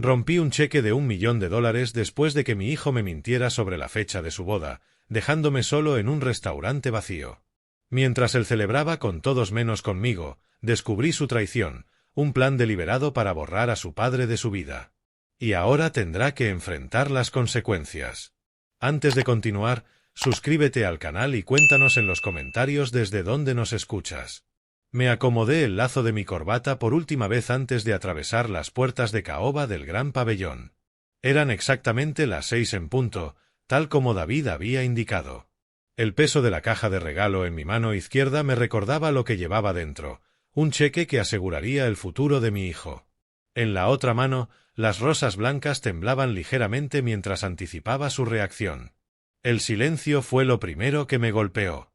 Rompí un cheque de $1.000.000 después de que mi hijo me mintiera sobre la fecha de su boda, dejándome solo en un restaurante vacío. Mientras él celebraba con todos menos conmigo, descubrí su traición, un plan deliberado para borrar a su padre de su vida. Y ahora tendrá que enfrentar las consecuencias. Antes de continuar, suscríbete al canal y cuéntanos en los comentarios desde dónde nos escuchas. Me acomodé el lazo de mi corbata por última vez antes de atravesar las puertas de caoba del gran pabellón. Eran exactamente las 6 en punto, tal como David había indicado. El peso de la caja de regalo en mi mano izquierda me recordaba lo que llevaba dentro, un cheque que aseguraría el futuro de mi hijo. En la otra mano, las rosas blancas temblaban ligeramente mientras anticipaba su reacción. El silencio fue lo primero que me golpeó.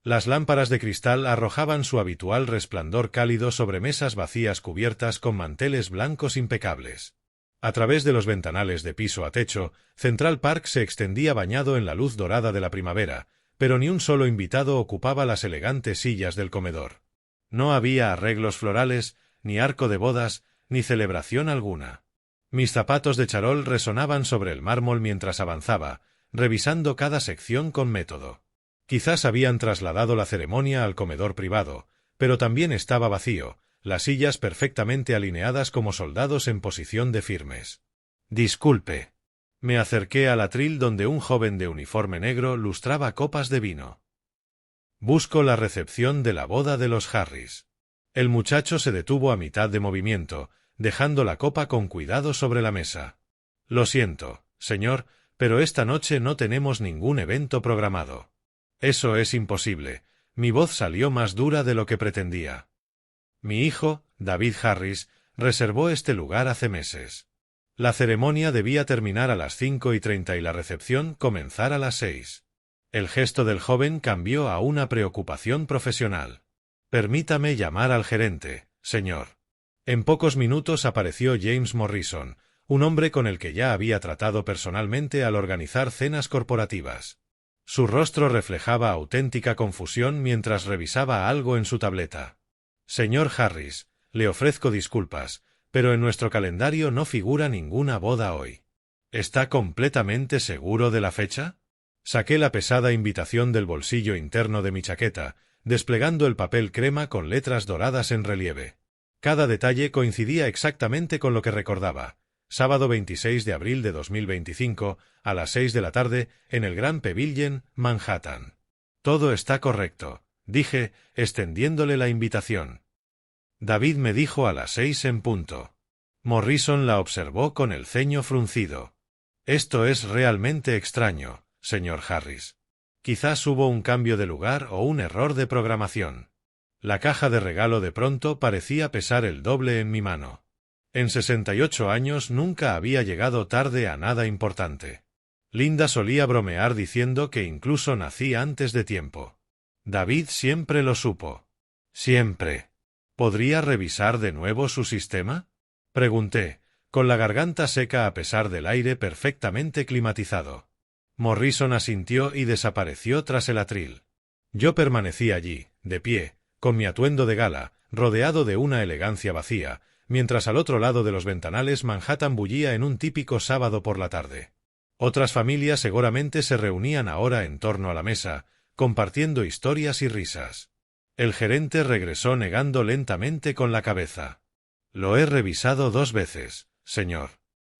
Las lámparas de cristal arrojaban su habitual resplandor cálido sobre mesas vacías cubiertas con manteles blancos impecables. A través de los ventanales de piso a techo, Central Park se extendía bañado en la luz dorada de la primavera, pero ni un solo invitado ocupaba las elegantes sillas del comedor. No había arreglos florales, ni arco de bodas, ni celebración alguna. Mis zapatos de charol resonaban sobre el mármol mientras avanzaba, revisando cada sección con método. Quizás habían trasladado la ceremonia al comedor privado, pero también estaba vacío, las sillas perfectamente alineadas como soldados en posición de firmes. Disculpe. Me acerqué al atril donde un joven de uniforme negro lustraba copas de vino. Busco la recepción de la boda de los Harris. El muchacho se detuvo a mitad de movimiento, dejando la copa con cuidado sobre la mesa. Lo siento, señor, pero esta noche no tenemos ningún evento programado. Eso es imposible. Mi voz salió más dura de lo que pretendía. Mi hijo, David Harris, reservó este lugar hace meses. La ceremonia debía terminar a las 5:30 y la recepción comenzar a las 6. El gesto del joven cambió a una preocupación profesional. Permítame llamar al gerente, señor. En pocos minutos apareció James Morrison, un hombre con el que ya había tratado personalmente al organizar cenas corporativas. Su rostro reflejaba auténtica confusión mientras revisaba algo en su tableta. Señor Harris, le ofrezco disculpas, pero en nuestro calendario no figura ninguna boda hoy. ¿Está completamente seguro de la fecha? Saqué la pesada invitación del bolsillo interno de mi chaqueta, desplegando el papel crema con letras doradas en relieve. Cada detalle coincidía exactamente con lo que recordaba. Sábado 26 de abril de 2025, a las 6 de la tarde, en el Grand Pavilion, Manhattan. Todo está correcto, dije, extendiéndole la invitación. David me dijo a las 6 en punto. Morrison la observó con el ceño fruncido. Esto es realmente extraño, señor Harris. Quizás hubo un cambio de lugar o un error de programación. La caja de regalo de pronto parecía pesar el doble en mi mano. En 68 años nunca había llegado tarde a nada importante. Linda solía bromear diciendo que incluso nací antes de tiempo. David siempre lo supo. Siempre. ¿Podría revisar de nuevo su sistema? Pregunté, con la garganta seca a pesar del aire perfectamente climatizado. Morrison asintió y desapareció tras el atril. Yo permanecí allí, de pie, con mi atuendo de gala, rodeado de una elegancia vacía, mientras al otro lado de los ventanales Manhattan bullía en un típico sábado por la tarde. Otras familias seguramente se reunían ahora en torno a la mesa, compartiendo historias y risas. El gerente regresó negando lentamente con la cabeza. Lo he revisado 2 veces, señor.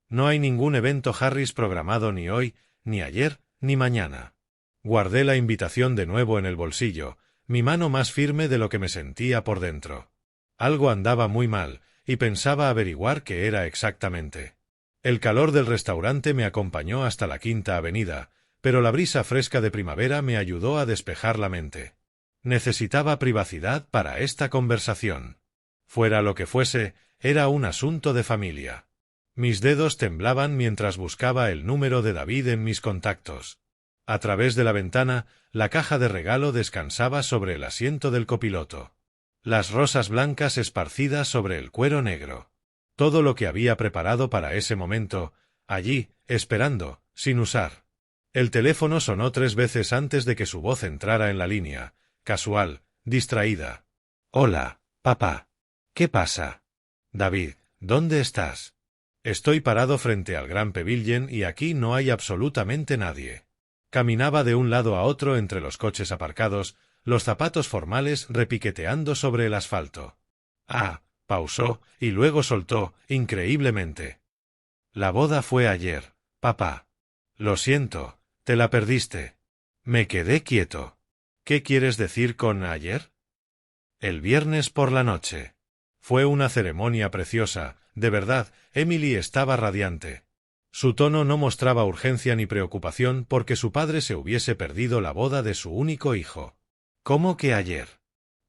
No hay ningún evento Harris programado ni hoy, ni ayer, ni mañana. Guardé la invitación de nuevo en el bolsillo, mi mano más firme de lo que me sentía por dentro. Algo andaba muy mal, y pensaba averiguar qué era exactamente. El calor del restaurante me acompañó hasta la Quinta Avenida, pero la brisa fresca de primavera me ayudó a despejar la mente. Necesitaba privacidad para esta conversación. Fuera lo que fuese, era un asunto de familia. Mis dedos temblaban mientras buscaba el número de David en mis contactos. A través de la ventana, la caja de regalo descansaba sobre el asiento del copiloto. Las rosas blancas esparcidas sobre el cuero negro. Todo lo que había preparado para ese momento, allí, esperando, sin usar. El teléfono sonó 3 veces antes de que su voz entrara en la línea, casual, distraída. Hola, papá. ¿Qué pasa? David, ¿dónde estás? Estoy parado frente al Gran Pavilion y aquí no hay absolutamente nadie. Caminaba de un lado a otro entre los coches aparcados, los zapatos formales repiqueteando sobre el asfalto. Pausó, y luego soltó, increíblemente. La boda fue ayer, papá. Lo siento, te la perdiste. Me quedé quieto. ¿Qué quieres decir con ayer? El viernes por la noche. Fue una ceremonia preciosa, de verdad, Emily estaba radiante. Su tono no mostraba urgencia ni preocupación porque su padre se hubiese perdido la boda de su único hijo. ¿Cómo que ayer?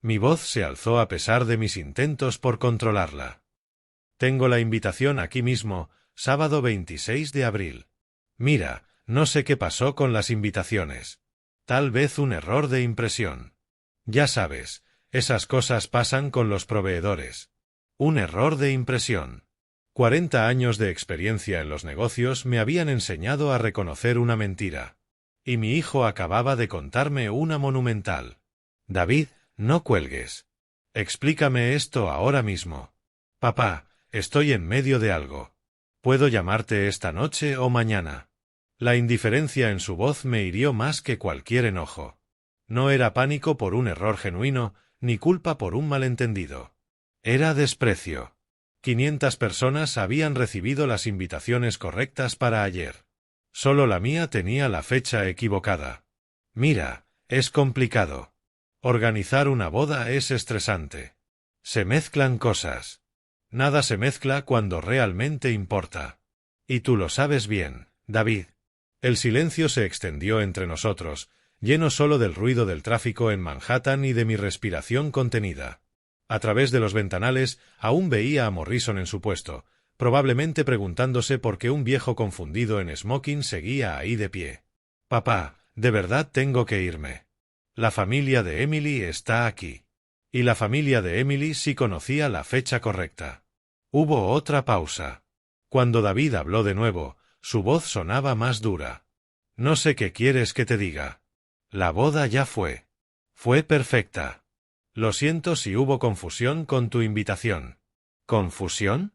Mi voz se alzó a pesar de mis intentos por controlarla. Tengo la invitación aquí mismo, sábado 26 de abril. Mira, no sé qué pasó con las invitaciones. Tal vez un error de impresión. Ya sabes, esas cosas pasan con los proveedores. Un error de impresión. 40 años de experiencia en los negocios me habían enseñado a reconocer una mentira. Y mi hijo acababa de contarme una monumental. David, no cuelgues. Explícame esto ahora mismo. Papá, estoy en medio de algo. ¿Puedo llamarte esta noche o mañana? La indiferencia en su voz me hirió más que cualquier enojo. No era pánico por un error genuino, ni culpa por un malentendido. Era desprecio. 500 personas habían recibido las invitaciones correctas para ayer. Solo la mía tenía la fecha equivocada. Mira, es complicado. Organizar una boda es estresante. Se mezclan cosas. Nada se mezcla cuando realmente importa. Y tú lo sabes bien, David. El silencio se extendió entre nosotros, lleno solo del ruido del tráfico en Manhattan y de mi respiración contenida. A través de los ventanales aún veía a Morrison en su puesto, probablemente preguntándose por qué un viejo confundido en smoking seguía ahí de pie. Papá, de verdad tengo que irme. La familia de Emily está aquí. Y la familia de Emily sí conocía la fecha correcta. Hubo otra pausa. Cuando David habló de nuevo, su voz sonaba más dura. No sé qué quieres que te diga. La boda ya fue. Fue perfecta. Lo siento si hubo confusión con tu invitación. ¿Confusión?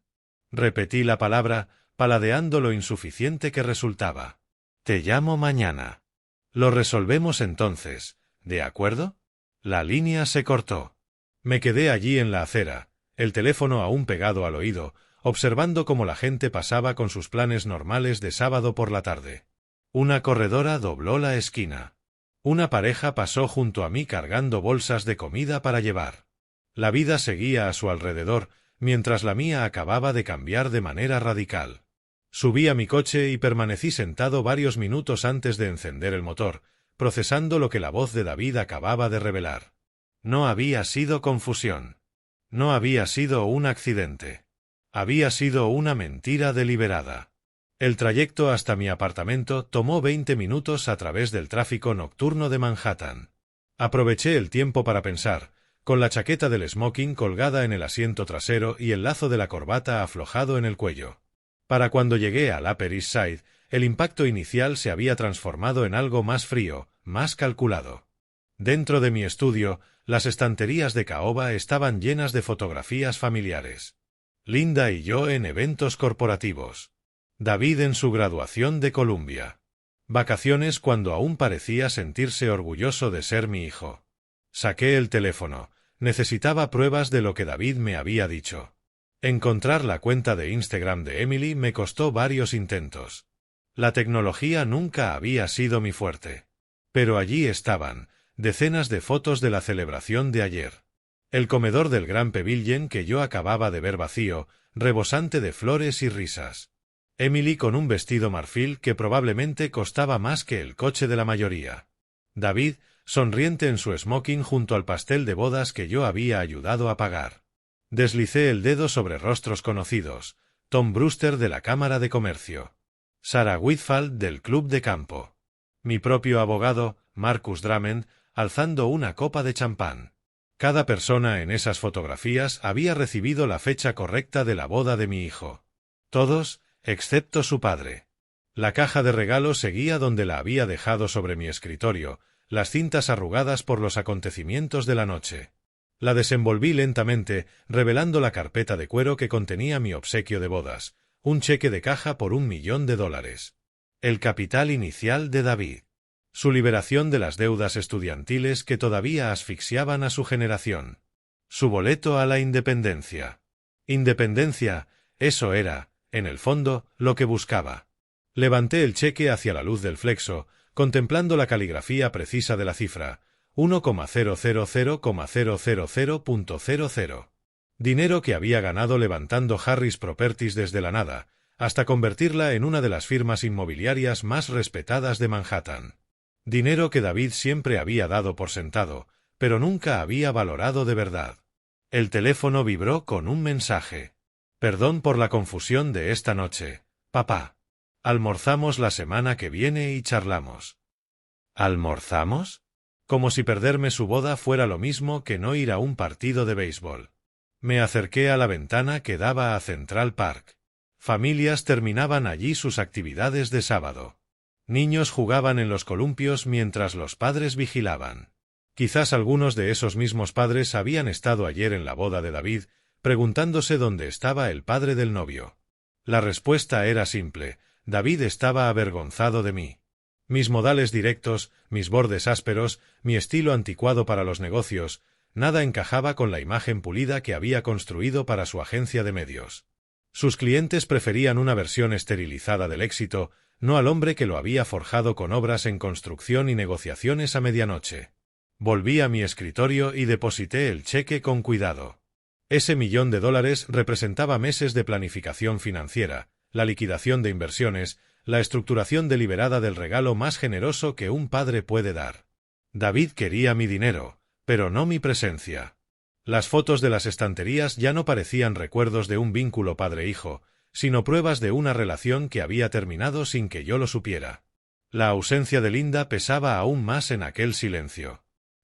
Repetí la palabra, paladeando lo insuficiente que resultaba. Te llamo mañana. Lo resolvemos entonces, ¿de acuerdo? La línea se cortó. Me quedé allí en la acera, el teléfono aún pegado al oído, observando cómo la gente pasaba con sus planes normales de sábado por la tarde. Una corredora dobló la esquina. Una pareja pasó junto a mí cargando bolsas de comida para llevar. La vida seguía a su alrededor, mientras la mía acababa de cambiar de manera radical. Subí a mi coche y permanecí sentado varios minutos antes de encender el motor, procesando lo que la voz de David acababa de revelar. No había sido confusión. No había sido un accidente. Había sido una mentira deliberada. El trayecto hasta mi apartamento tomó 20 minutos a través del tráfico nocturno de Manhattan. Aproveché el tiempo para pensar, con la chaqueta del smoking colgada en el asiento trasero y el lazo de la corbata aflojado en el cuello. Para cuando llegué al Upper East Side, el impacto inicial se había transformado en algo más frío, más calculado. Dentro de mi estudio, las estanterías de caoba estaban llenas de fotografías familiares. Linda y yo en eventos corporativos. David en su graduación de Columbia. Vacaciones cuando aún parecía sentirse orgulloso de ser mi hijo. Saqué el teléfono. Necesitaba pruebas de lo que David me había dicho. Encontrar la cuenta de Instagram de Emily me costó varios intentos. La tecnología nunca había sido mi fuerte. Pero allí estaban, decenas de fotos de la celebración de ayer. El comedor del Gran Pavilion que yo acababa de ver vacío, rebosante de flores y risas. Emily con un vestido marfil que probablemente costaba más que el coche de la mayoría. David, sonriente en su smoking junto al pastel de bodas que yo había ayudado a pagar. Deslicé el dedo sobre rostros conocidos. Tom Brewster de la Cámara de Comercio. Sarah Whitfield del Club de Campo. Mi propio abogado, Marcus Drummond, alzando una copa de champán. Cada persona en esas fotografías había recibido la fecha correcta de la boda de mi hijo. Todos, excepto su padre. La caja de regalos seguía donde la había dejado sobre mi escritorio, las cintas arrugadas por los acontecimientos de la noche. La desenvolví lentamente, revelando la carpeta de cuero que contenía mi obsequio de bodas, un cheque de caja por $1.000.000. El capital inicial de David. Su liberación de las deudas estudiantiles que todavía asfixiaban a su generación. Su boleto a la independencia. Independencia, eso era, en el fondo, lo que buscaba. Levanté el cheque hacia la luz del flexo, contemplando la caligrafía precisa de la cifra, 1,000,000.00. Dinero que había ganado levantando Harris Properties desde la nada, hasta convertirla en una de las firmas inmobiliarias más respetadas de Manhattan. Dinero que David siempre había dado por sentado, pero nunca había valorado de verdad. El teléfono vibró con un mensaje. Perdón por la confusión de esta noche, papá. Almorzamos la semana que viene y charlamos. ¿Almorzamos? Como si perderme su boda fuera lo mismo que no ir a un partido de béisbol. Me acerqué a la ventana que daba a Central Park. Familias terminaban allí sus actividades de sábado. Niños jugaban en los columpios mientras los padres vigilaban. Quizás algunos de esos mismos padres habían estado ayer en la boda de David, preguntándose dónde estaba el padre del novio. La respuesta era simple: David estaba avergonzado de mí. Mis modales directos, mis bordes ásperos, mi estilo anticuado para los negocios, nada encajaba con la imagen pulida que había construido para su agencia de medios. Sus clientes preferían una versión esterilizada del éxito, no al hombre que lo había forjado con obras en construcción y negociaciones a medianoche. Volví a mi escritorio y deposité el cheque con cuidado. Ese $1.000.000 representaba meses de planificación financiera, la liquidación de inversiones, la estructuración deliberada del regalo más generoso que un padre puede dar. David quería mi dinero, pero no mi presencia. Las fotos de las estanterías ya no parecían recuerdos de un vínculo padre-hijo, sino pruebas de una relación que había terminado sin que yo lo supiera. La ausencia de Linda pesaba aún más en aquel silencio.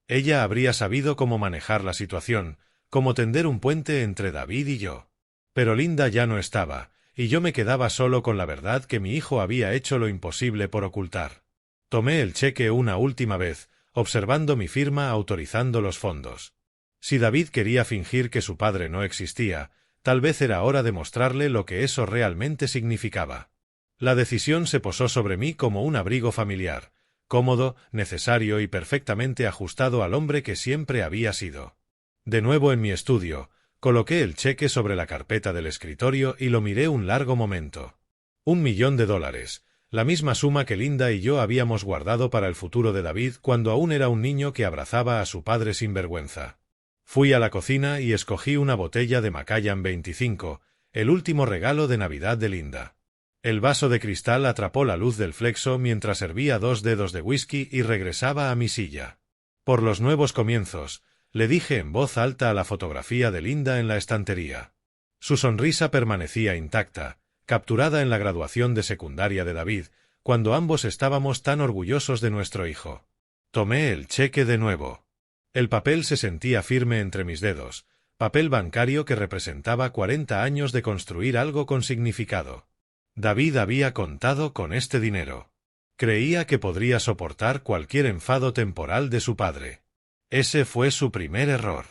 Ella habría sabido cómo manejar la situación, cómo tender un puente entre David y yo. Pero Linda ya no estaba, y yo me quedaba solo con la verdad que mi hijo había hecho lo imposible por ocultar. Tomé el cheque una última vez, observando mi firma autorizando los fondos. Si David quería fingir que su padre no existía, tal vez era hora de mostrarle lo que eso realmente significaba. La decisión se posó sobre mí como un abrigo familiar, cómodo, necesario y perfectamente ajustado al hombre que siempre había sido. De nuevo en mi estudio, coloqué el cheque sobre la carpeta del escritorio y lo miré un largo momento. $1.000.000, la misma suma que Linda y yo habíamos guardado para el futuro de David cuando aún era un niño que abrazaba a su padre sin vergüenza. Fui a la cocina y escogí una botella de Macallan 25, el último regalo de Navidad de Linda. El vaso de cristal atrapó la luz del flexo mientras servía 2 dedos de whisky y regresaba a mi silla. Por los nuevos comienzos, le dije en voz alta a la fotografía de Linda en la estantería. Su sonrisa permanecía intacta, capturada en la graduación de secundaria de David, cuando ambos estábamos tan orgullosos de nuestro hijo. Tomé el cheque de nuevo. El papel se sentía firme entre mis dedos, papel bancario que representaba 40 años de construir algo con significado. David había contado con este dinero. Creía que podría soportar cualquier enfado temporal de su padre. Ese fue su primer error.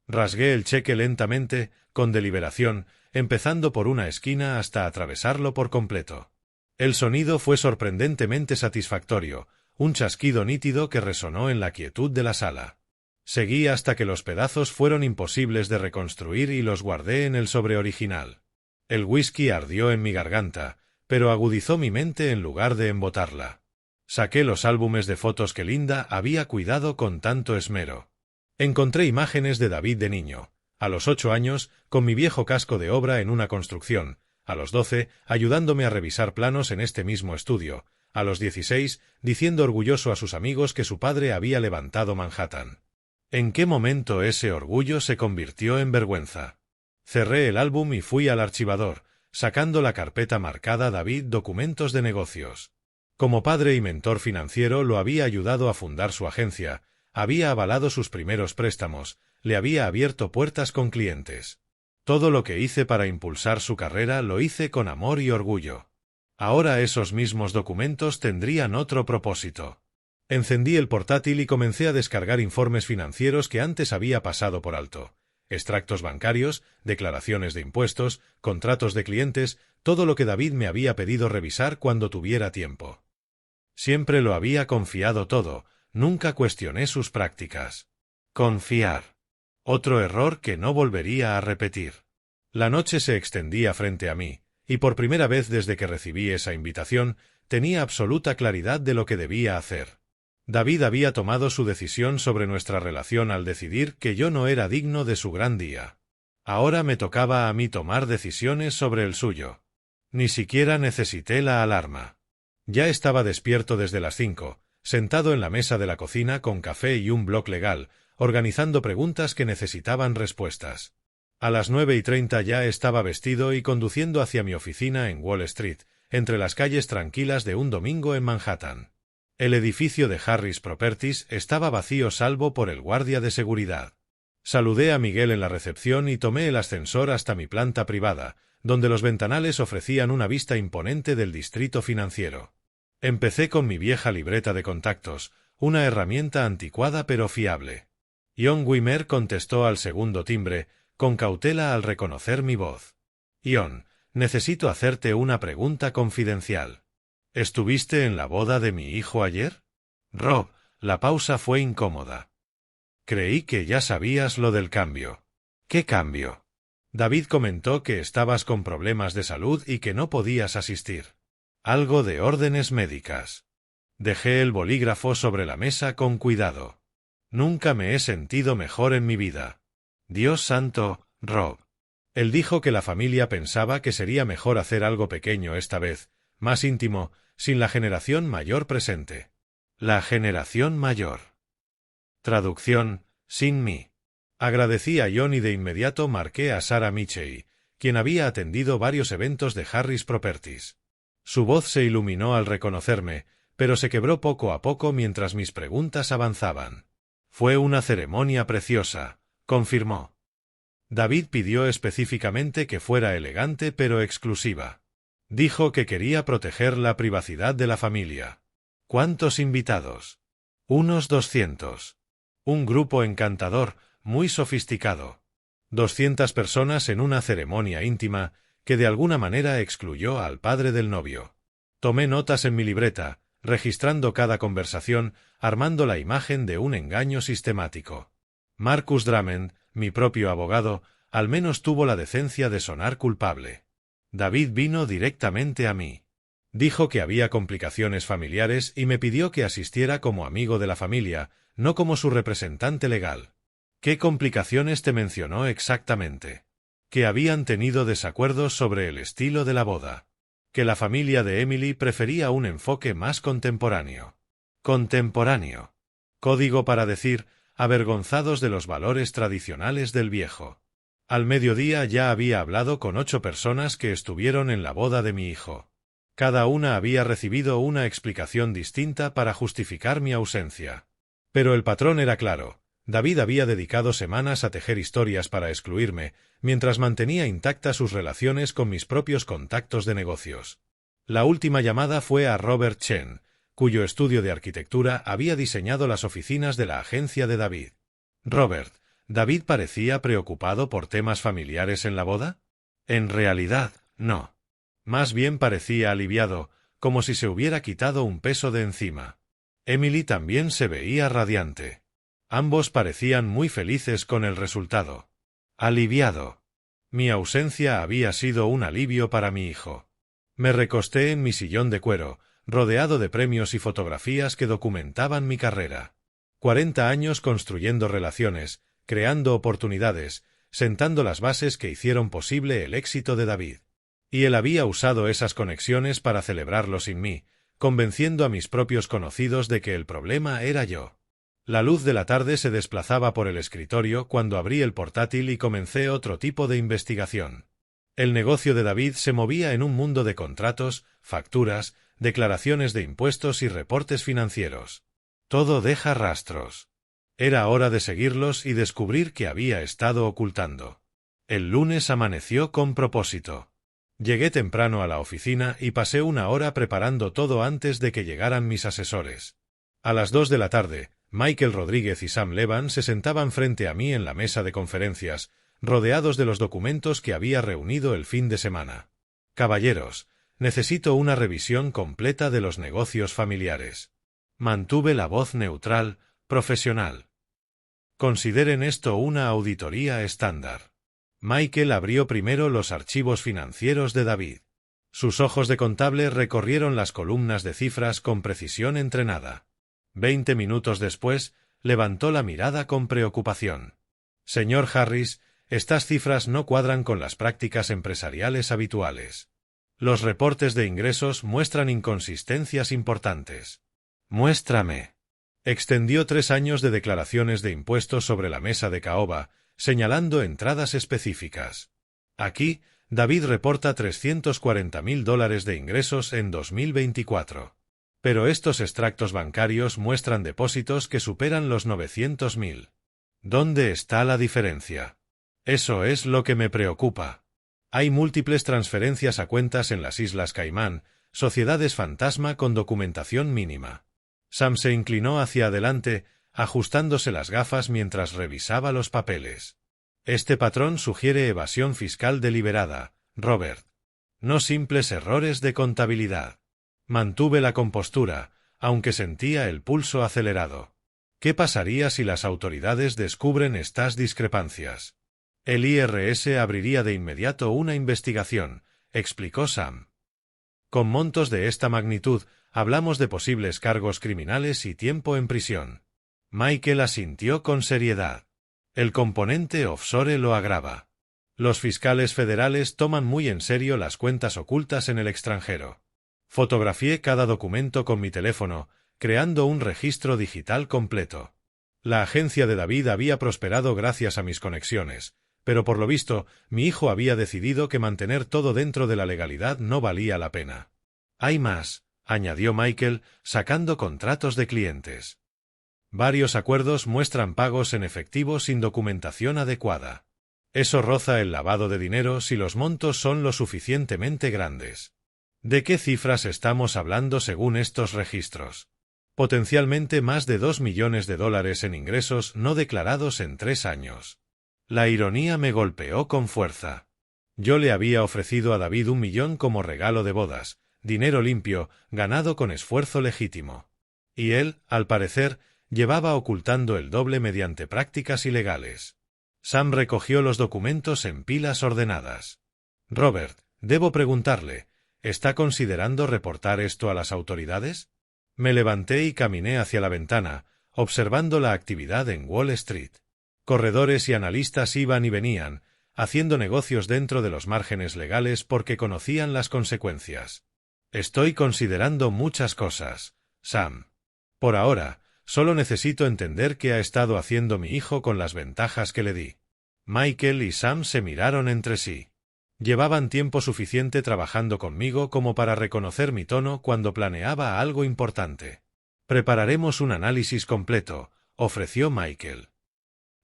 Rasgué el cheque lentamente, con deliberación, empezando por una esquina hasta atravesarlo por completo. El sonido fue sorprendentemente satisfactorio, un chasquido nítido que resonó en la quietud de la sala. Seguí hasta que los pedazos fueron imposibles de reconstruir y los guardé en el sobre original. El whisky ardió en mi garganta, pero agudizó mi mente en lugar de embotarla. Saqué los álbumes de fotos que Linda había cuidado con tanto esmero. Encontré imágenes de David de niño, a los 8 años, con mi viejo casco de obra en una construcción, a los 12, ayudándome a revisar planos en este mismo estudio, a los 16, diciendo orgulloso a sus amigos que su padre había levantado Manhattan. ¿En qué momento ese orgullo se convirtió en vergüenza? Cerré el álbum y fui al archivador, sacando la carpeta marcada David Documentos de Negocios. Como padre y mentor financiero lo había ayudado a fundar su agencia, había avalado sus primeros préstamos, le había abierto puertas con clientes. Todo lo que hice para impulsar su carrera lo hice con amor y orgullo. Ahora esos mismos documentos tendrían otro propósito. Encendí el portátil y comencé a descargar informes financieros que antes había pasado por alto. extractos bancarios, declaraciones de impuestos, contratos de clientes, todo lo que David me había pedido revisar cuando tuviera tiempo. Siempre lo había confiado todo, nunca cuestioné sus prácticas. Confiar. Otro error que no volvería a repetir. La noche se extendía frente a mí, y por primera vez desde que recibí esa invitación, tenía absoluta claridad de lo que debía hacer. David había tomado su decisión sobre nuestra relación al decidir que yo no era digno de su gran día. Ahora me tocaba a mí tomar decisiones sobre el suyo. Ni siquiera necesité la alarma. Ya estaba despierto desde las 5, sentado en la mesa de la cocina con café y un bloc legal, organizando preguntas que necesitaban respuestas. A las 9:30 ya estaba vestido y conduciendo hacia mi oficina en Wall Street, entre las calles tranquilas de un domingo en Manhattan. El edificio de Harris Properties estaba vacío salvo por el guardia de seguridad. Saludé a Miguel en la recepción y tomé el ascensor hasta mi planta privada, donde los ventanales ofrecían una vista imponente del distrito financiero. Empecé con mi vieja libreta de contactos, una herramienta anticuada pero fiable. John Wimmer contestó al segundo timbre, con cautela al reconocer mi voz. John, necesito hacerte una pregunta confidencial. ¿Estuviste en la boda de mi hijo ayer? Rob, la pausa fue incómoda. Creí que ya sabías lo del cambio. ¿Qué cambio? David comentó que estabas con problemas de salud y que no podías asistir. Algo de órdenes médicas. Dejé el bolígrafo sobre la mesa con cuidado. Nunca me he sentido mejor en mi vida. Dios santo, Rob. Él dijo que la familia pensaba que sería mejor hacer algo pequeño esta vez, más íntimo, sin la generación mayor presente. La generación mayor. Traducción, sin mí. Agradecí a John y de inmediato marqué a Sarah Michey, quien había atendido varios eventos de Harris Properties. Su voz se iluminó al reconocerme, pero se quebró poco a poco mientras mis preguntas avanzaban. Fue una ceremonia preciosa, confirmó. David pidió específicamente que fuera elegante pero exclusiva. Dijo que quería proteger la privacidad de la familia. ¿Cuántos invitados? Unos 200. Un grupo encantador, muy sofisticado. 200 personas en una ceremonia íntima que de alguna manera excluyó al padre del novio. Tomé notas en mi libreta, registrando cada conversación, armando la imagen de un engaño sistemático. Marcus Drummond, mi propio abogado, al menos tuvo la decencia de sonar culpable. David vino directamente a mí. Dijo que había complicaciones familiares y me pidió que asistiera como amigo de la familia, no como su representante legal. ¿Qué complicaciones te mencionó exactamente? Que habían tenido desacuerdos sobre el estilo de la boda. Que la familia de Emily prefería un enfoque más contemporáneo. Contemporáneo. Código para decir, avergonzados de los valores tradicionales del viejo. Al mediodía ya había hablado con 8 personas que estuvieron en la boda de mi hijo. Cada una había recibido una explicación distinta para justificar mi ausencia. Pero el patrón era claro. David había dedicado semanas a tejer historias para excluirme, mientras mantenía intactas sus relaciones con mis propios contactos de negocios. La última llamada fue a Robert Chen, cuyo estudio de arquitectura había diseñado las oficinas de la agencia de David. Robert, ¿David parecía preocupado por temas familiares en la boda? En realidad, no. Más bien parecía aliviado, como si se hubiera quitado un peso de encima. Emily también se veía radiante. Ambos parecían muy felices con el resultado. Aliviado. Mi ausencia había sido un alivio para mi hijo. Me recosté en mi sillón de cuero, rodeado de premios y fotografías que documentaban mi carrera. 40 años construyendo relaciones, creando oportunidades, sentando las bases que hicieron posible el éxito de David. Y él había usado esas conexiones para celebrarlo sin mí, convenciendo a mis propios conocidos de que el problema era yo. La luz de la tarde se desplazaba por el escritorio cuando abrí el portátil y comencé otro tipo de investigación. El negocio de David se movía en un mundo de contratos, facturas, declaraciones de impuestos y reportes financieros. Todo deja rastros. Era hora de seguirlos y descubrir qué había estado ocultando. El lunes amaneció con propósito. Llegué temprano a la oficina y pasé una hora preparando todo antes de que llegaran mis asesores. A las 2 de la tarde, Michael Rodríguez y Sam Levan se sentaban frente a mí en la mesa de conferencias, rodeados de los documentos que había reunido el fin de semana. Caballeros, necesito una revisión completa de los negocios familiares. Mantuve la voz neutral, profesional. Consideren esto una auditoría estándar. Michael abrió primero los archivos financieros de David. Sus ojos de contable recorrieron las columnas de cifras con precisión entrenada. 20 minutos después, levantó la mirada con preocupación. Señor Harris, estas cifras no cuadran con las prácticas empresariales habituales. Los reportes de ingresos muestran inconsistencias importantes. Muéstrame. Extendió 3 años de declaraciones de impuestos sobre la mesa de caoba, señalando entradas específicas. Aquí, David reporta $340.000 de ingresos en 2024. Pero estos extractos bancarios muestran depósitos que superan los 900.000. ¿Dónde está la diferencia? Eso es lo que me preocupa. Hay múltiples transferencias a cuentas en las Islas Caimán, sociedades fantasma con documentación mínima. Sam se inclinó hacia adelante, ajustándose las gafas mientras revisaba los papeles. Este patrón sugiere evasión fiscal deliberada, Robert. No simples errores de contabilidad. Mantuve la compostura, aunque sentía el pulso acelerado. ¿Qué pasaría si las autoridades descubren estas discrepancias? El IRS abriría de inmediato una investigación, explicó Sam. Con montos de esta magnitud, hablamos de posibles cargos criminales y tiempo en prisión. Michael asintió con seriedad. El componente offshore lo agrava. Los fiscales federales toman muy en serio las cuentas ocultas en el extranjero. Fotografié cada documento con mi teléfono, creando un registro digital completo. La agencia de David había prosperado gracias a mis conexiones, pero por lo visto, mi hijo había decidido que mantener todo dentro de la legalidad no valía la pena. Hay más, añadió Michael, sacando contratos de clientes. Varios acuerdos muestran pagos en efectivo sin documentación adecuada. Eso roza el lavado de dinero si los montos son lo suficientemente grandes. ¿De qué cifras estamos hablando según estos registros? Potencialmente más de $2 millones en ingresos no declarados en 3 años. La ironía me golpeó con fuerza. Yo le había ofrecido a David $1 millón como regalo de bodas, dinero limpio, ganado con esfuerzo legítimo. Y él, al parecer, llevaba ocultando el doble mediante prácticas ilegales. Sam recogió los documentos en pilas ordenadas. Robert, debo preguntarle, ¿está considerando reportar esto a las autoridades? Me levanté y caminé hacia la ventana, observando la actividad en Wall Street. Corredores y analistas iban y venían, haciendo negocios dentro de los márgenes legales porque conocían las consecuencias. Estoy considerando muchas cosas, Sam. Por ahora, solo necesito entender qué ha estado haciendo mi hijo con las ventajas que le di. Michael y Sam se miraron entre sí. Llevaban tiempo suficiente trabajando conmigo como para reconocer mi tono cuando planeaba algo importante. Prepararemos un análisis completo, ofreció Michael.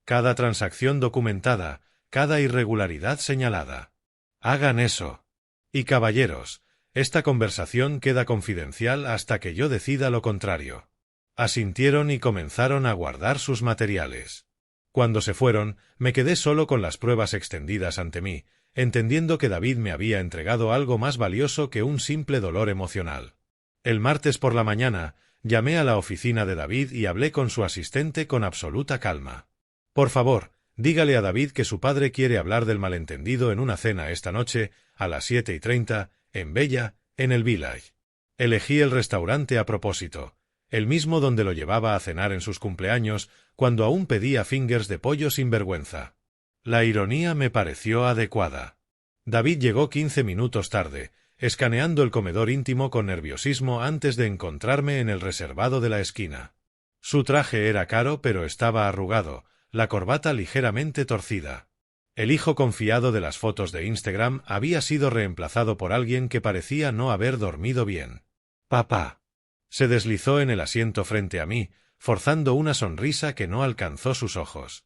Cada transacción documentada, cada irregularidad señalada. Hagan eso. Y caballeros, esta conversación queda confidencial hasta que yo decida lo contrario. Asintieron y comenzaron a guardar sus materiales. Cuando se fueron, me quedé solo con las pruebas extendidas ante mí, entendiendo que David me había entregado algo más valioso que un simple dolor emocional. El martes por la mañana, llamé a la oficina de David y hablé con su asistente con absoluta calma. Por favor, dígale a David que su padre quiere hablar del malentendido en una cena esta noche, a las 7:30, en Bella, en el Village. Elegí el restaurante a propósito, el mismo donde lo llevaba a cenar en sus cumpleaños, cuando aún pedía fingers de pollo sin vergüenza. La ironía me pareció adecuada. David llegó 15 minutos tarde, escaneando el comedor íntimo con nerviosismo antes de encontrarme en el reservado de la esquina. Su traje era caro pero estaba arrugado, la corbata ligeramente torcida. El hijo confiado de las fotos de Instagram había sido reemplazado por alguien que parecía no haber dormido bien. «Papá». Se deslizó en el asiento frente a mí, forzando una sonrisa que no alcanzó sus ojos.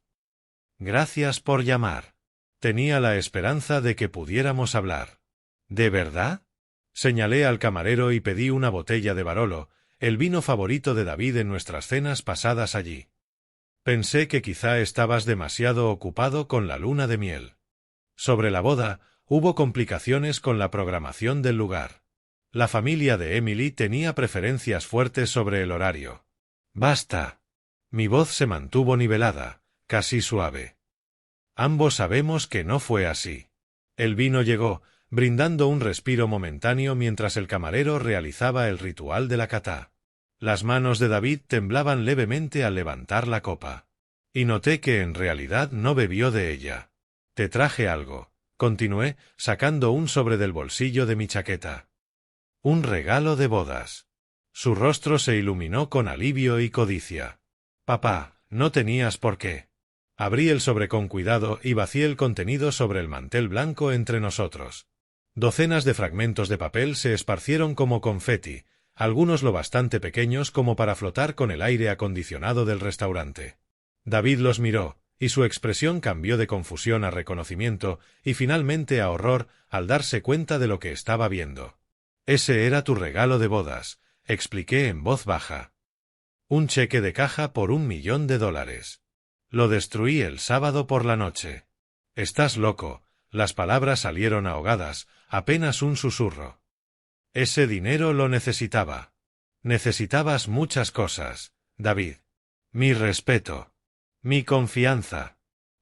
«Gracias por llamar. Tenía la esperanza de que pudiéramos hablar». «¿De verdad?». Señalé al camarero y pedí una botella de Barolo, el vino favorito de David en nuestras cenas pasadas allí. Pensé que quizá estabas demasiado ocupado con la luna de miel. Sobre la boda, hubo complicaciones con la programación del lugar. La familia de Emily tenía preferencias fuertes sobre el horario. Basta. Mi voz se mantuvo nivelada, casi suave. Ambos sabemos que no fue así. El vino llegó, brindando un respiro momentáneo mientras el camarero realizaba el ritual de la catá. Las manos de David temblaban levemente al levantar la copa. Y noté que en realidad no bebió de ella. Te traje algo, continué, sacando un sobre del bolsillo de mi chaqueta. Un regalo de bodas. Su rostro se iluminó con alivio y codicia. Papá, no tenías por qué. Abrí el sobre con cuidado y vacié el contenido sobre el mantel blanco entre nosotros. Docenas de fragmentos de papel se esparcieron como confeti, algunos lo bastante pequeños como para flotar con el aire acondicionado del restaurante. David los miró, y su expresión cambió de confusión a reconocimiento y finalmente a horror al darse cuenta de lo que estaba viendo. Ese era tu regalo de bodas, expliqué en voz baja. Un cheque de caja por $1.000.000. Lo destruí el sábado por la noche. Estás loco. Las palabras salieron ahogadas, apenas un susurro. Ese dinero lo necesitaba. Necesitabas muchas cosas, David. Mi respeto. Mi confianza.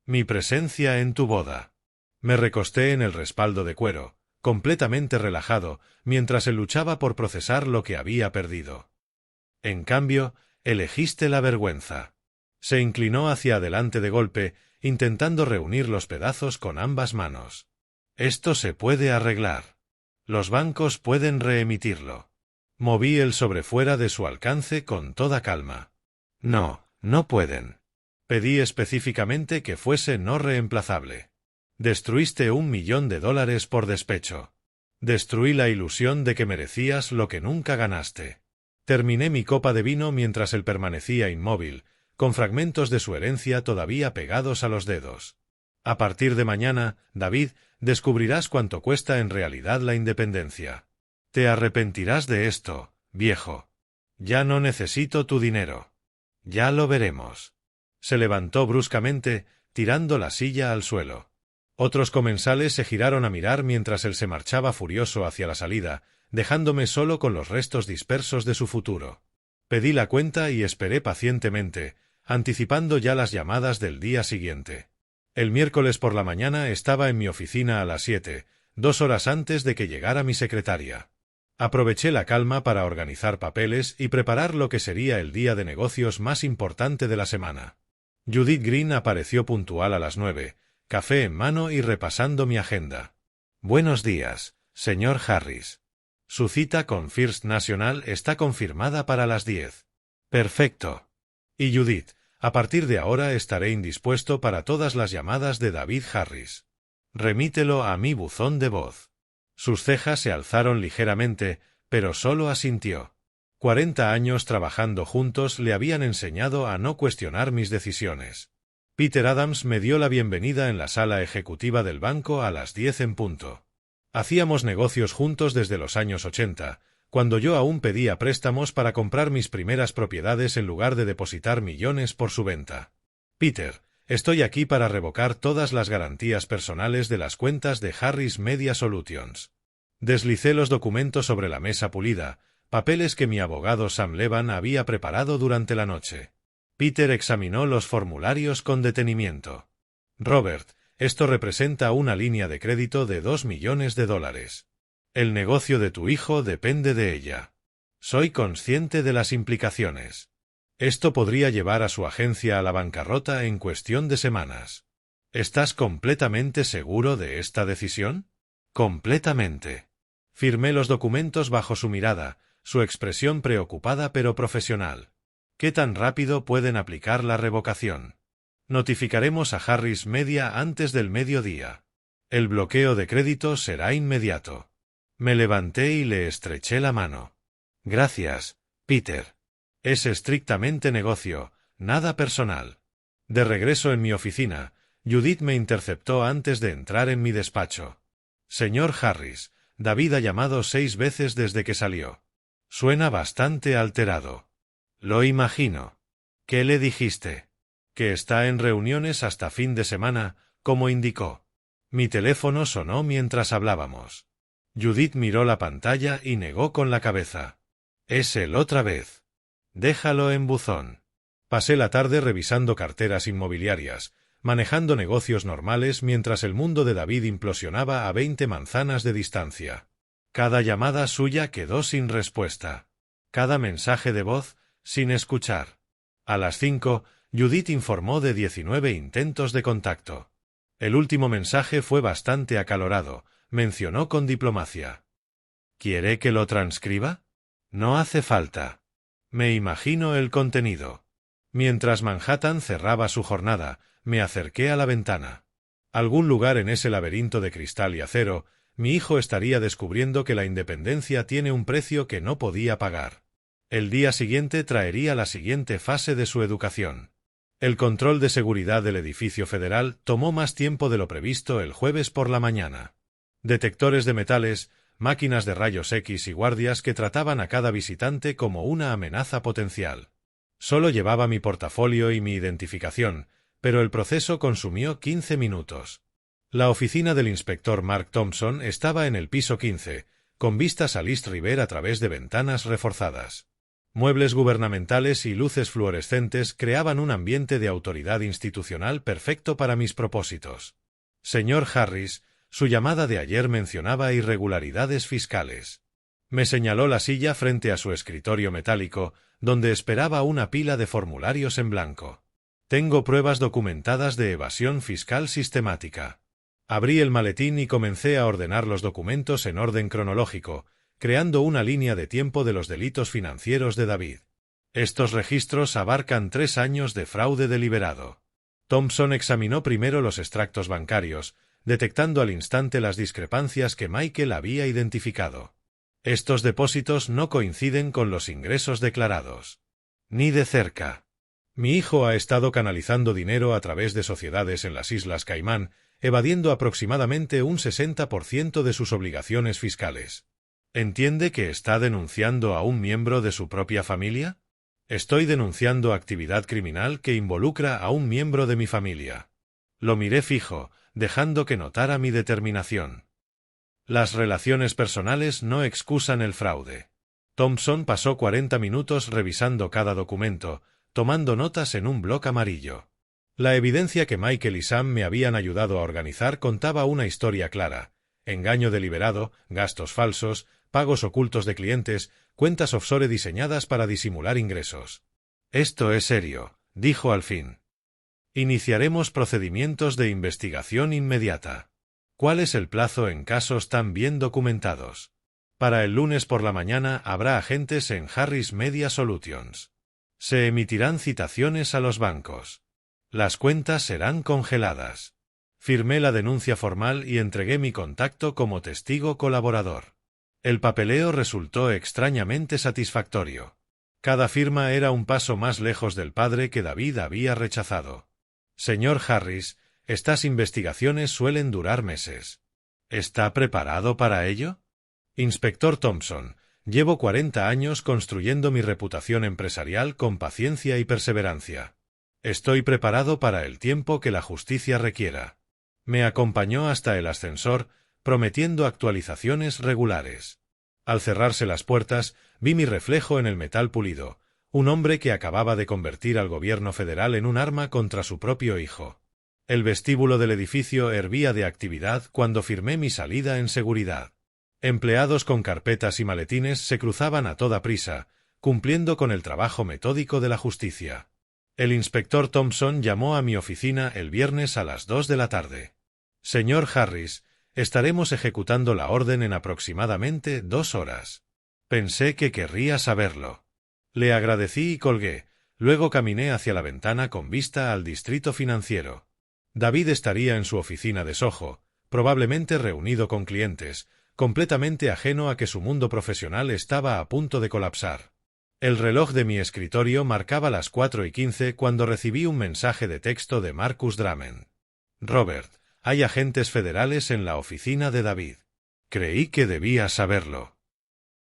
Mi presencia en tu boda. Me recosté en el respaldo de cuero, completamente relajado, mientras él luchaba por procesar lo que había perdido. En cambio, elegiste la vergüenza. Se inclinó hacia adelante de golpe, intentando reunir los pedazos con ambas manos. Esto se puede arreglar. Los bancos pueden reemitirlo. Moví el sobre fuera de su alcance con toda calma. No, no pueden. Pedí específicamente que fuese no reemplazable. Destruiste $1.000.000 por despecho. Destruí la ilusión de que merecías lo que nunca ganaste. Terminé mi copa de vino mientras él permanecía inmóvil, con fragmentos de su herencia todavía pegados a los dedos. A partir de mañana, David, descubrirás cuánto cuesta en realidad la independencia. Te arrepentirás de esto, viejo. Ya no necesito tu dinero. Ya lo veremos. Se levantó bruscamente, tirando la silla al suelo. Otros comensales se giraron a mirar mientras él se marchaba furioso hacia la salida, dejándome solo con los restos dispersos de su futuro. Pedí la cuenta y esperé pacientemente, anticipando ya las llamadas del día siguiente. El miércoles por la mañana estaba en mi oficina a las 7, 2 horas antes de que llegara mi secretaria. Aproveché la calma para organizar papeles y preparar lo que sería el día de negocios más importante de la semana. Judith Green apareció puntual a las 9, café en mano y repasando mi agenda. Buenos días, señor Harris. Su cita con First National está confirmada para las 10. Perfecto. Y Judith, a partir de ahora estaré indispuesto para todas las llamadas de David Harris. Remítelo a mi buzón de voz. Sus cejas se alzaron ligeramente, pero solo asintió. 40 años trabajando juntos le habían enseñado a no cuestionar mis decisiones. Peter Adams me dio la bienvenida en la sala ejecutiva del banco a las 10 en punto. Hacíamos negocios juntos desde los años 80, cuando yo aún pedía préstamos para comprar mis primeras propiedades en lugar de depositar millones por su venta. Peter, estoy aquí para revocar todas las garantías personales de las cuentas de Harris Media Solutions. Deslicé los documentos sobre la mesa pulida, papeles que mi abogado Sam Levan había preparado durante la noche. Peter examinó los formularios con detenimiento. Robert, esto representa una línea de crédito de $2 millones. El negocio de tu hijo depende de ella. Soy consciente de las implicaciones. Esto podría llevar a su agencia a la bancarrota en cuestión de semanas. ¿Estás completamente seguro de esta decisión? Completamente. Firmé los documentos bajo su mirada, su expresión preocupada pero profesional. ¿Qué tan rápido pueden aplicar la revocación? Notificaremos a Harris Media antes del mediodía. El bloqueo de crédito será inmediato. Me levanté y le estreché la mano. Gracias, Peter. Es estrictamente negocio, nada personal. De regreso en mi oficina, Judith me interceptó antes de entrar en mi despacho. Señor Harris, David ha llamado 6 veces desde que salió. Suena bastante alterado. Lo imagino. ¿Qué le dijiste? Que está en reuniones hasta fin de semana, como indicó. Mi teléfono sonó mientras hablábamos. Judith miró la pantalla y negó con la cabeza. Es él otra vez. Déjalo en buzón. Pasé la tarde revisando carteras inmobiliarias, manejando negocios normales mientras el mundo de David implosionaba a 20 manzanas de distancia. Cada llamada suya quedó sin respuesta. Cada mensaje de voz, sin escuchar. A las 5, Judith informó de 19 intentos de contacto. El último mensaje fue bastante acalorado, mencionó con diplomacia. ¿Quiere que lo transcriba? No hace falta. Me imagino el contenido. Mientras Manhattan cerraba su jornada, me acerqué a la ventana. Algún lugar en ese laberinto de cristal y acero, mi hijo estaría descubriendo que la independencia tiene un precio que no podía pagar. El día siguiente traería la siguiente fase de su educación. El control de seguridad del edificio federal tomó más tiempo de lo previsto el jueves por la mañana. Detectores de metales, máquinas de rayos X y guardias que trataban a cada visitante como una amenaza potencial. Solo llevaba mi portafolio y mi identificación, pero el proceso consumió 15 minutos. La oficina del inspector Mark Thompson estaba en el piso 15, con vistas al East River a través de ventanas reforzadas. Muebles gubernamentales y luces fluorescentes creaban un ambiente de autoridad institucional perfecto para mis propósitos. Señor Harris, su llamada de ayer mencionaba irregularidades fiscales. Me señaló la silla frente a su escritorio metálico, donde esperaba una pila de formularios en blanco. Tengo pruebas documentadas de evasión fiscal sistemática. Abrí el maletín y comencé a ordenar los documentos en orden cronológico, creando una línea de tiempo de los delitos financieros de David. Estos registros abarcan 3 años de fraude deliberado. Thompson examinó primero los extractos bancarios, detectando al instante las discrepancias que Michael había identificado. Estos depósitos no coinciden con los ingresos declarados. Ni de cerca. Mi hijo ha estado canalizando dinero a través de sociedades en las Islas Caimán, evadiendo aproximadamente un 60% de sus obligaciones fiscales. ¿Entiende que está denunciando a un miembro de su propia familia? Estoy denunciando actividad criminal que involucra a un miembro de mi familia. Lo miré fijo, dejando que notara mi determinación. Las relaciones personales no excusan el fraude. Thompson pasó 40 minutos revisando cada documento, tomando notas en un bloc amarillo. La evidencia que Michael y Sam me habían ayudado a organizar contaba una historia clara: engaño deliberado, gastos falsos, pagos ocultos de clientes, cuentas offshore diseñadas para disimular ingresos. Esto es serio, dijo al fin. Iniciaremos procedimientos de investigación inmediata. ¿Cuál es el plazo en casos tan bien documentados? Para el lunes por la mañana habrá agentes en Harris Media Solutions. Se emitirán citaciones a los bancos. Las cuentas serán congeladas. Firmé la denuncia formal y entregué mi contacto como testigo colaborador. El papeleo resultó extrañamente satisfactorio. Cada firma era un paso más lejos del padre que David había rechazado. Señor Harris, estas investigaciones suelen durar meses. ¿Está preparado para ello? Inspector Thompson, llevo 40 años construyendo mi reputación empresarial con paciencia y perseverancia. Estoy preparado para el tiempo que la justicia requiera. Me acompañó hasta el ascensor, prometiendo actualizaciones regulares. Al cerrarse las puertas, vi mi reflejo en el metal pulido, un hombre que acababa de convertir al gobierno federal en un arma contra su propio hijo. El vestíbulo del edificio hervía de actividad cuando firmé mi salida en seguridad. Empleados con carpetas y maletines se cruzaban a toda prisa, cumpliendo con el trabajo metódico de la justicia. El inspector Thompson llamó a mi oficina el viernes a las 2 de la tarde. Señor Harris, estaremos ejecutando la orden en aproximadamente 2 horas. Pensé que querría saberlo. Le agradecí y colgué, luego caminé hacia la ventana con vista al distrito financiero. David estaría en su oficina de Soho, probablemente reunido con clientes, completamente ajeno a que su mundo profesional estaba a punto de colapsar. El reloj de mi escritorio marcaba las 4:15 cuando recibí un mensaje de texto de Marcus Drummond. Robert, hay agentes federales en la oficina de David. Creí que debía saberlo.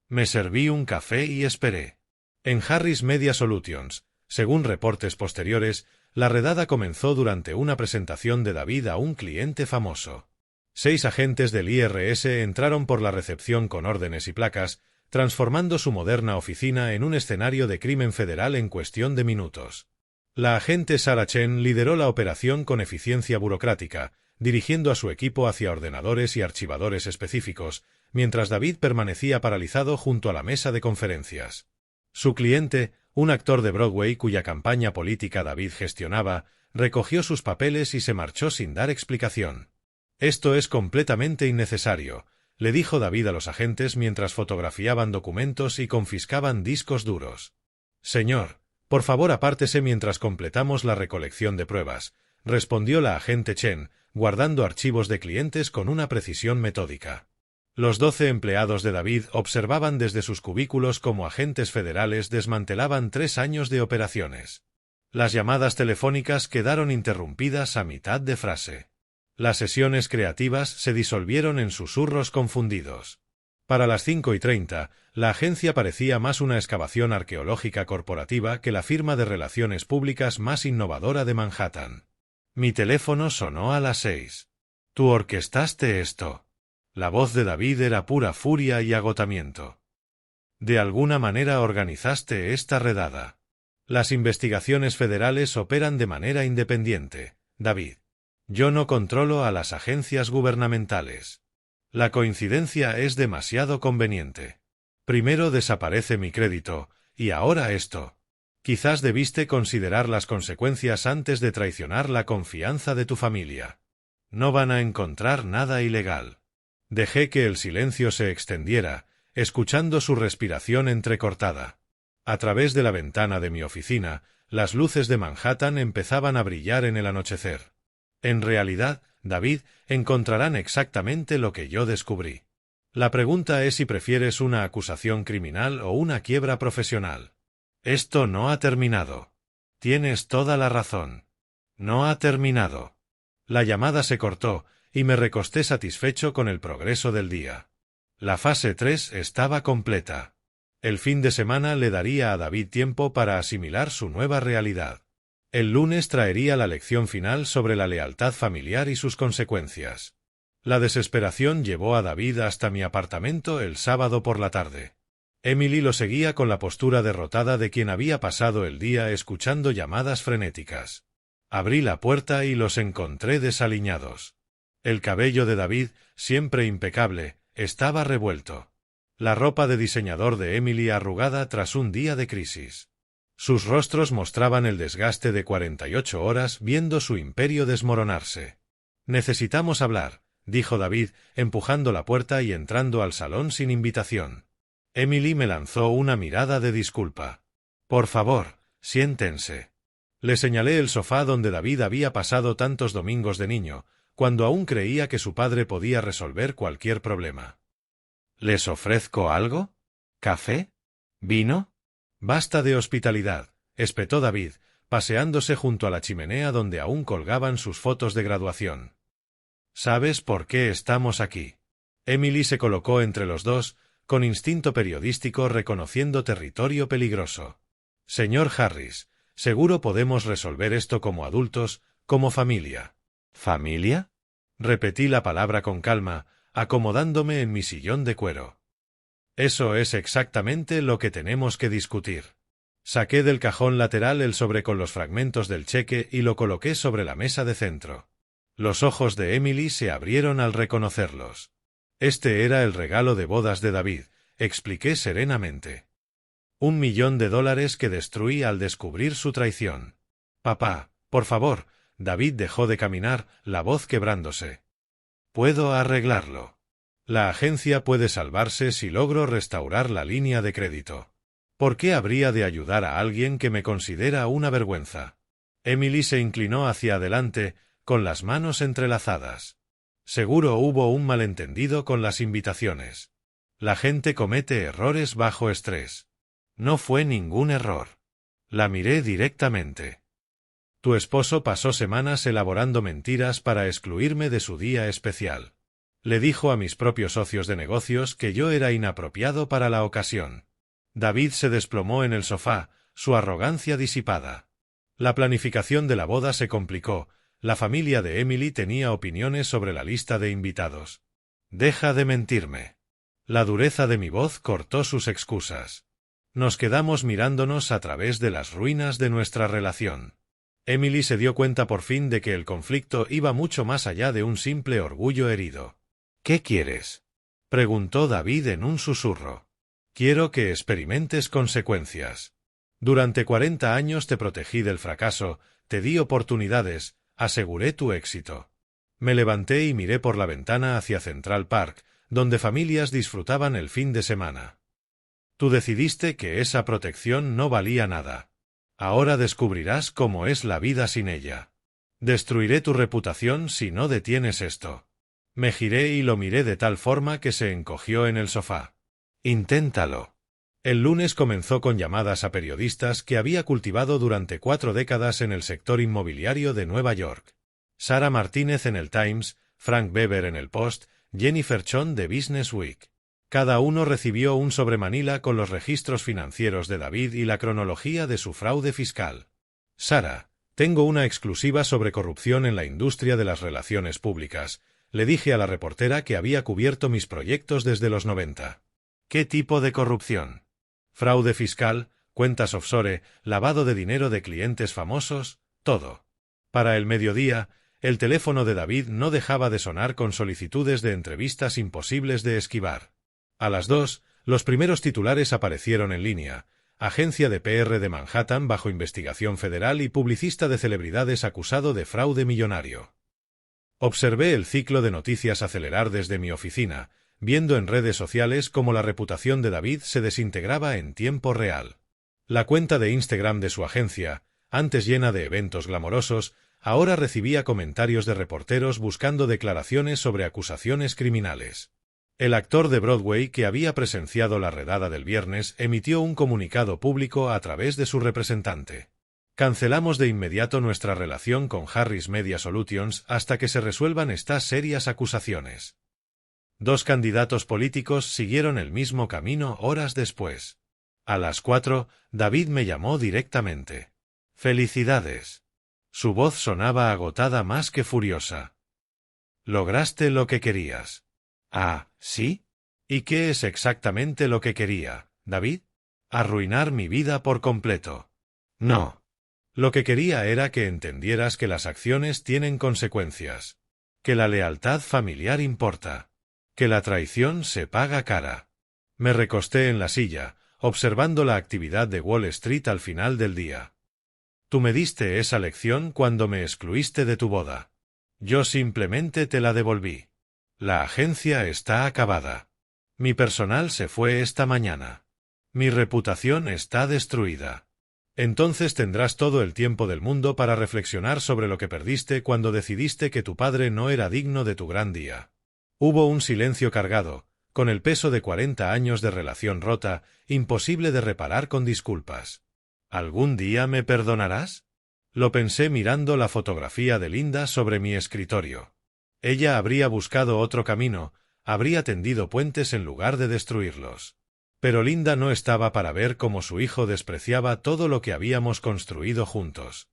Me serví un café y esperé. En Harris Media Solutions, según reportes posteriores, La redada comenzó durante una presentación de David a un cliente famoso. 6 agentes del IRS entraron por la recepción con órdenes y placas, transformando su moderna oficina en un escenario de crimen federal en cuestión de minutos. La agente Sarah Chen lideró la operación con eficiencia burocrática, dirigiendo a su equipo hacia ordenadores y archivadores específicos, mientras David permanecía paralizado junto a la mesa de conferencias. Su cliente, un actor de Broadway cuya campaña política David gestionaba, recogió sus papeles y se marchó sin dar explicación. «Esto es completamente innecesario», le dijo David a los agentes mientras fotografiaban documentos y confiscaban discos duros. «Señor, por favor apártese mientras completamos la recolección de pruebas», respondió la agente Chen, guardando archivos de clientes con una precisión metódica. Los 12 empleados de David observaban desde sus cubículos cómo agentes federales desmantelaban 3 años de operaciones. Las llamadas telefónicas quedaron interrumpidas a mitad de frase. Las sesiones creativas se disolvieron en susurros confundidos. Para las 5:30, la agencia parecía más una excavación arqueológica corporativa que la firma de relaciones públicas más innovadora de Manhattan. Mi teléfono sonó a las 6. «¿Tú orquestaste esto?» La voz de David era pura furia y agotamiento. «De alguna manera organizaste esta redada. Las investigaciones federales operan de manera independiente, David. Yo no controlo a las agencias gubernamentales. La coincidencia es demasiado conveniente. Primero desaparece mi crédito, y ahora esto. Quizás debiste considerar las consecuencias antes de traicionar la confianza de tu familia. No van a encontrar nada ilegal». Dejé que el silencio se extendiera, escuchando su respiración entrecortada. A través de la ventana de mi oficina, las luces de Manhattan empezaban a brillar en el anochecer. En realidad, David, encontrarán exactamente lo que yo descubrí. La pregunta es si prefieres una acusación criminal o una quiebra profesional. Esto no ha terminado. Tienes toda la razón. No ha terminado. La llamada se cortó, y me recosté satisfecho con el progreso del día. La fase 3 estaba completa. El fin de semana le daría a David tiempo para asimilar su nueva realidad. El lunes traería la lección final sobre la lealtad familiar y sus consecuencias. La desesperación llevó a David hasta mi apartamento el sábado por la tarde. Emily lo seguía con la postura derrotada de quien había pasado el día escuchando llamadas frenéticas. Abrí la puerta y los encontré desaliñados. El cabello de David, siempre impecable, estaba revuelto. La ropa de diseñador de Emily arrugada tras un día de crisis. Sus rostros mostraban el desgaste de 48 horas viendo su imperio desmoronarse. «Necesitamos hablar», dijo David, empujando la puerta y entrando al salón sin invitación. Emily me lanzó una mirada de disculpa. «Por favor, siéntense». Le señalé el sofá donde David había pasado tantos domingos de niño, cuando aún creía que su padre podía resolver cualquier problema. «¿Les ofrezco algo? ¿Café? ¿Vino?» «Basta de hospitalidad», espetó David, paseándose junto a la chimenea donde aún colgaban sus fotos de graduación. «¿Sabes por qué estamos aquí?» Emily se colocó entre los dos, con instinto periodístico reconociendo territorio peligroso. «Señor Harris, seguro podemos resolver esto como adultos, como familia». «¿Familia?», repetí la palabra con calma, acomodándome en mi sillón de cuero. «Eso es exactamente lo que tenemos que discutir». Saqué del cajón lateral el sobre con los fragmentos del cheque y lo coloqué sobre la mesa de centro. Los ojos de Emily se abrieron al reconocerlos. «Este era el regalo de bodas de David», expliqué serenamente. $1 millón que destruí al descubrir su traición. «Papá, por favor», David dejó de caminar, la voz quebrándose. «Puedo arreglarlo. La agencia puede salvarse si logro restaurar la línea de crédito. ¿Por qué habría de ayudar a alguien que me considera una vergüenza?» Emily se inclinó hacia adelante, con las manos entrelazadas. «Seguro hubo un malentendido con las invitaciones. La gente comete errores bajo estrés. No fue ningún error». La miré directamente. «Tu esposo pasó semanas elaborando mentiras para excluirme de su día especial. Le dijo a mis propios socios de negocios que yo era inapropiado para la ocasión». David se desplomó en el sofá, su arrogancia disipada. La planificación de la boda se complicó. La familia de Emily tenía opiniones sobre la lista de invitados. Deja de mentirme. La dureza de mi voz cortó sus excusas. Nos quedamos mirándonos a través de las ruinas de nuestra relación. Emily se dio cuenta por fin de que el conflicto iba mucho más allá de un simple orgullo herido. ¿Qué quieres?, preguntó David en un susurro. Quiero que experimentes consecuencias. Durante 40 años te protegí del fracaso, te di oportunidades, aseguré tu éxito. Me levanté y miré por la ventana hacia Central Park, donde familias disfrutaban el fin de semana. Tú decidiste que esa protección no valía nada. Ahora descubrirás cómo es la vida sin ella. Destruiré tu reputación si no detienes esto. Me giré y lo miré de tal forma que se encogió en el sofá. Inténtalo. El lunes comenzó con llamadas a periodistas que había cultivado durante 4 décadas en el sector inmobiliario de Nueva York. Sara Martínez en el Times, Frank Weber en el Post, Jennifer Chon de Business Week. Cada uno recibió un sobremanila con los registros financieros de David y la cronología de su fraude fiscal. Sara, tengo una exclusiva sobre corrupción en la industria de las relaciones públicas. Le dije a la reportera que había cubierto mis proyectos desde los 90. ¿Qué tipo de corrupción? Fraude fiscal, cuentas offshore, lavado de dinero de clientes famosos, todo. Para el mediodía, el teléfono de David no dejaba de sonar con solicitudes de entrevistas imposibles de esquivar. A las 2, los primeros titulares aparecieron en línea. Agencia de PR de Manhattan bajo investigación federal y publicista de celebridades acusado de fraude millonario. Observé el ciclo de noticias acelerar desde mi oficina, viendo en redes sociales cómo la reputación de David se desintegraba en tiempo real. La cuenta de Instagram de su agencia, antes llena de eventos glamorosos, ahora recibía comentarios de reporteros buscando declaraciones sobre acusaciones criminales. El actor de Broadway que había presenciado la redada del viernes emitió un comunicado público a través de su representante. Cancelamos de inmediato nuestra relación con Harris Media Solutions hasta que se resuelvan estas serias acusaciones. 2 candidatos políticos siguieron el mismo camino horas después. A las 4, David me llamó directamente. «Felicidades». Su voz sonaba agotada más que furiosa. «Lograste lo que querías». «Ah, ¿sí? ¿Y qué es exactamente lo que quería, David?» «Arruinar mi vida por completo». «No. Lo que quería era que entendieras que las acciones tienen consecuencias. Que la lealtad familiar importa. Que la traición se paga cara». Me recosté en la silla, observando la actividad de Wall Street al final del día. «Tú me diste esa lección cuando me excluiste de tu boda. Yo simplemente te la devolví. La agencia está acabada. Mi personal se fue esta mañana. Mi reputación está destruida. Entonces tendrás todo el tiempo del mundo para reflexionar sobre lo que perdiste cuando decidiste que tu padre no era digno de tu gran día». Hubo un silencio cargado, con el peso de 40 años de relación rota, imposible de reparar con disculpas. ¿Algún día me perdonarás? Lo pensé mirando la fotografía de Linda sobre mi escritorio. Ella habría buscado otro camino, habría tendido puentes en lugar de destruirlos. Pero Linda no estaba para ver cómo su hijo despreciaba todo lo que habíamos construido juntos.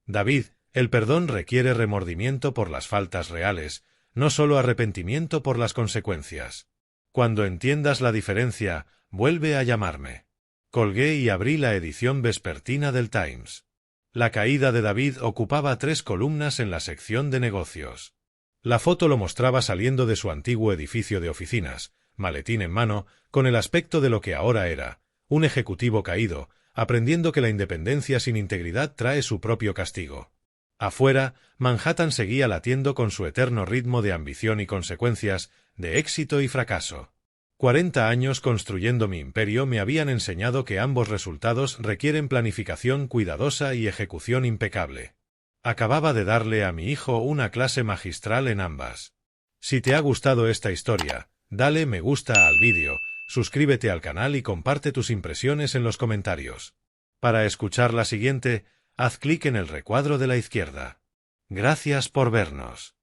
David, el perdón requiere remordimiento por las faltas reales, no solo arrepentimiento por las consecuencias. Cuando entiendas la diferencia, vuelve a llamarme. Colgué y abrí la edición vespertina del Times. La caída de David ocupaba 3 columnas en la sección de negocios. La foto lo mostraba saliendo de su antiguo edificio de oficinas, maletín en mano, con el aspecto de lo que ahora era, un ejecutivo caído, aprendiendo que la independencia sin integridad trae su propio castigo. Afuera, Manhattan seguía latiendo con su eterno ritmo de ambición y consecuencias, de éxito y fracaso. 40 años construyendo mi imperio me habían enseñado que ambos resultados requieren planificación cuidadosa y ejecución impecable. Acababa de darle a mi hijo una clase magistral en ambas. Si te ha gustado esta historia, dale me gusta al vídeo, suscríbete al canal y comparte tus impresiones en los comentarios. Para escuchar la siguiente, haz clic en el recuadro de la izquierda. Gracias por vernos.